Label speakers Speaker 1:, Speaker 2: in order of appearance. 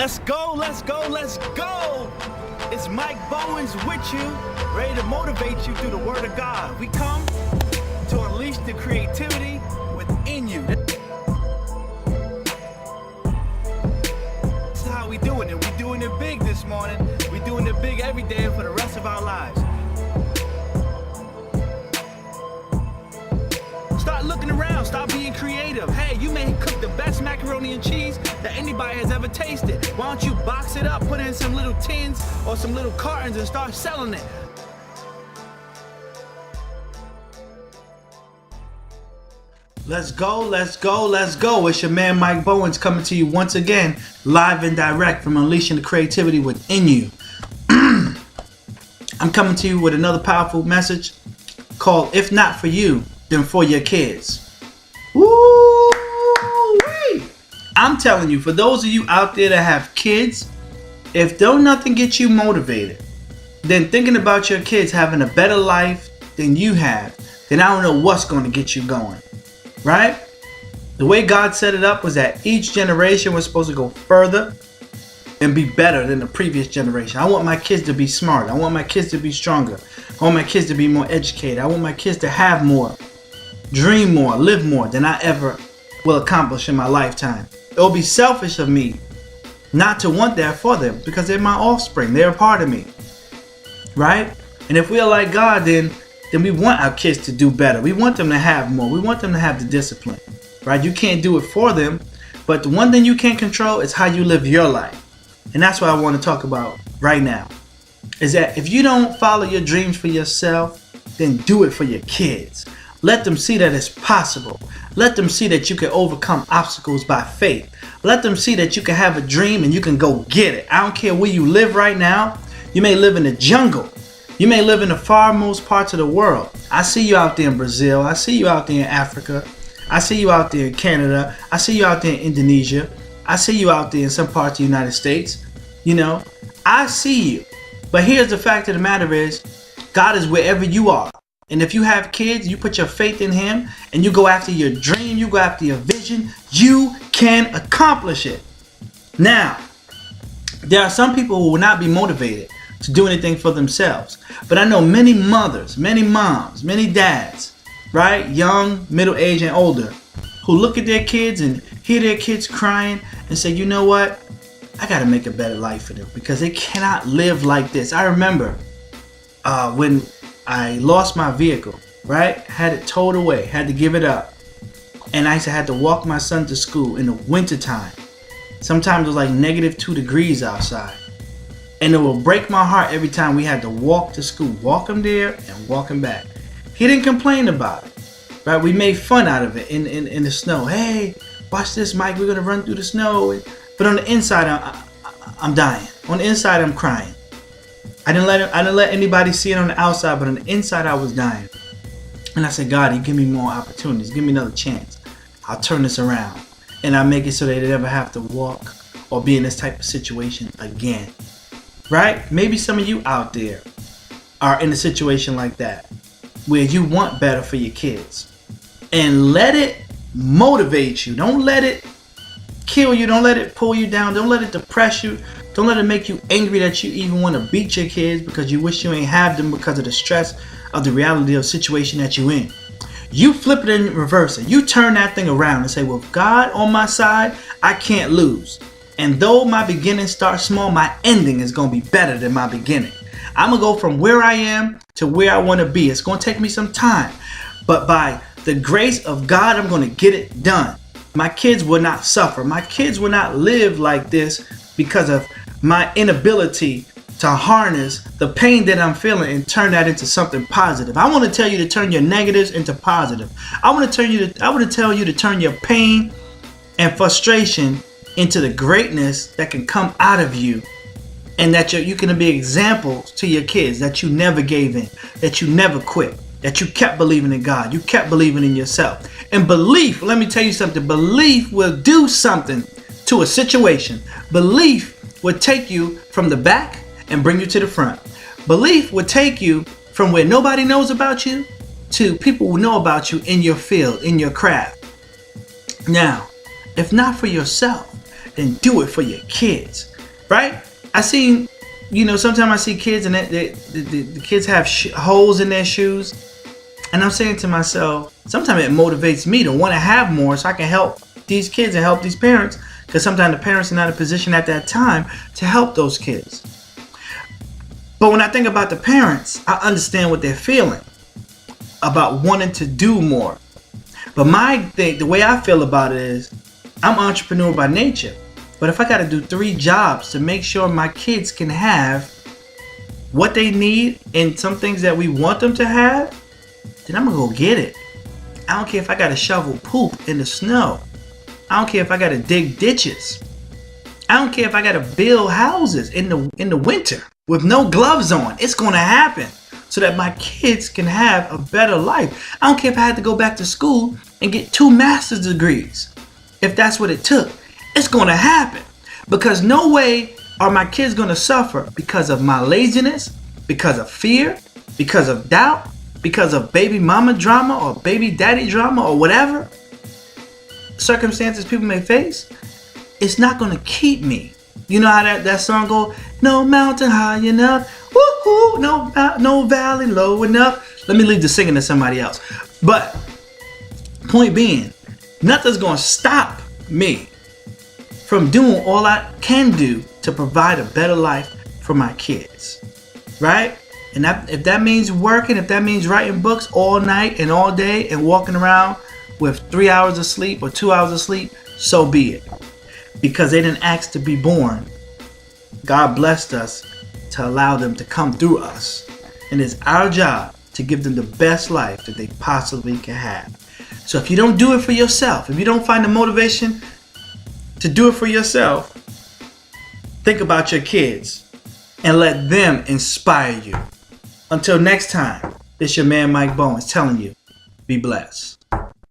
Speaker 1: Let's go, let's go, let's go! It's Mike Bowens with you, ready to motivate you through the Word of God. We come to unleash the creativity within you. This is how we doing it. We doing it big this morning. We doing it big every day for the rest of our lives. Start looking around, start being creative. Hey, you may cook the best macaroni and cheese that anybody has ever tasted. Why don't you box it up, put it in some little tins or some little cartons and start selling it? Let's go, let's go, let's go. It's your man Mike Bowens coming to you once again, live and direct from Unleashing the Creativity Within You. I'm coming to you with another powerful message called If Not For You, Then For Your Kids. Woo-wee! I'm telling you, for those of you out there that have kids, if don't nothing get you motivated, then thinking about your kids having a better life than you have, then I don't know what's going to get you going. Right? The way God set it up was that each generation was supposed to go further and be better than the previous generation. I want my kids to be smart. I want my kids to be stronger. I want my kids to be more educated. I want my kids to have more, dream more, live more than I ever will accomplish in my lifetime. It will be selfish of me not to want that for them because they're my offspring. They're a part of me. Right? And if we are like God, then we want our kids to do better. We want them to have more. We want them to have the discipline. Right? You can't do it for them. But the one thing you can't control is how you live your life. And that's what I want to talk about right now. Is that if you don't follow your dreams for yourself, then do it for your kids. Let them see that it's possible. Let them see that you can overcome obstacles by faith. Let them see that you can have a dream and you can go get it. I don't care where you live right now. You may live in the jungle. You may live in the farmost parts of the world. I see you out there in Brazil. I see you out there in Africa. I see you out there in Canada. I see you out there in Indonesia. I see you out there in some parts of the United States. You know, I see you. But here's the fact of the matter is, God is wherever you are. And if you have kids, you put your faith in Him and you go after your dream, you go after your vision, you can accomplish it. Now, there are some people who will not be motivated to do anything for themselves. But I know many mothers, many moms, many dads, right? Young, middle-aged, and older, who look at their kids and hear their kids crying and say, you know what? I got to make a better life for them because they cannot live like this. I remember when I lost my vehicle, right? Had it towed away, had to give it up. And I used to have to walk my son to school in the wintertime. Sometimes it was like -2 degrees outside. And it will break my heart every time we had to walk to school, walk him there and walk him back. He didn't complain about it, right? We made fun out of it in the snow. Hey, watch this, Mike, we're going to run through the snow. But on the inside, I'm dying. On the inside, I'm crying. I didn't let anybody see it on the outside, but on the inside, I was dying. And I said, God, you give me more opportunities. Give me another chance. I'll turn this around. And I'll make it so they never have to walk or be in this type of situation again. Right? Maybe some of you out there are in a situation like that where you want better for your kids. And let it motivate you. Don't let it kill you. Don't let it pull you down. Don't let it depress you. Don't let it make you angry that you even want to beat your kids because you wish you ain't have them because of the stress of the reality of the situation that you're in. You flip it and reverse it. You turn that thing around and say, well, God on my side, I can't lose. And though my beginning starts small, my ending is going to be better than my beginning. I'm going to go from where I am to where I want to be. It's going to take me some time. But by the grace of God, I'm going to get it done. My kids will not suffer. My kids will not live like this because of my inability to harness the pain that I'm feeling and turn that into something positive. I want to tell you to turn your negatives into positive. I want to tell you to turn your pain and frustration into the greatness that can come out of you, and that you can be examples to your kids that you never gave in, that you never quit, that you kept believing in God, you kept believing in yourself. And belief, let me tell you something, belief will do something to a situation. Belief will take you from the back and bring you to the front. Belief will take you from where nobody knows about you to people who know about you in your field, in your craft. Now, if not for yourself, then do it for your kids. right? I seen, sometimes I see kids and the kids have holes in their shoes. And I'm saying to myself, sometimes it motivates me to want to have more so I can help these kids and help these parents. Because sometimes the parents are not in a position at that time to help those kids. But when I think about the parents, I understand what they're feeling about wanting to do more. But the way I feel about it is, I'm an entrepreneur by nature. But if I got to do 3 jobs to make sure my kids can have what they need and some things that we want them to have, then I'm going to go get it. I don't care if I got to shovel poop in the snow. I don't care if I got to dig ditches. I don't care if I got to build houses in the winter with no gloves on. It's going to happen so that my kids can have a better life. I don't care if I had to go back to school and get 2 master's degrees. If that's what it took, it's going to happen. Because no way are my kids going to suffer because of my laziness, because of fear, because of doubt, because of baby mama drama or baby daddy drama or whatever circumstances people may face. It's not going to keep me. You know how that song goes? No mountain high enough, woo-hoo, no valley low enough. Let me leave the singing to somebody else. But point being, nothing's going to stop me from doing all I can do to provide a better life for my kids, right? And if that means working, if that means writing books all night and all day and walking around with 3 hours of sleep or 2 hours of sleep, so be it. Because they didn't ask to be born. God blessed us to allow them to come through us. And it's our job to give them the best life that they possibly can have. So if you don't do it for yourself, if you don't find the motivation to do it for yourself, think about your kids and let them inspire you. Until next time, this your man Mike Bowens telling you, be blessed.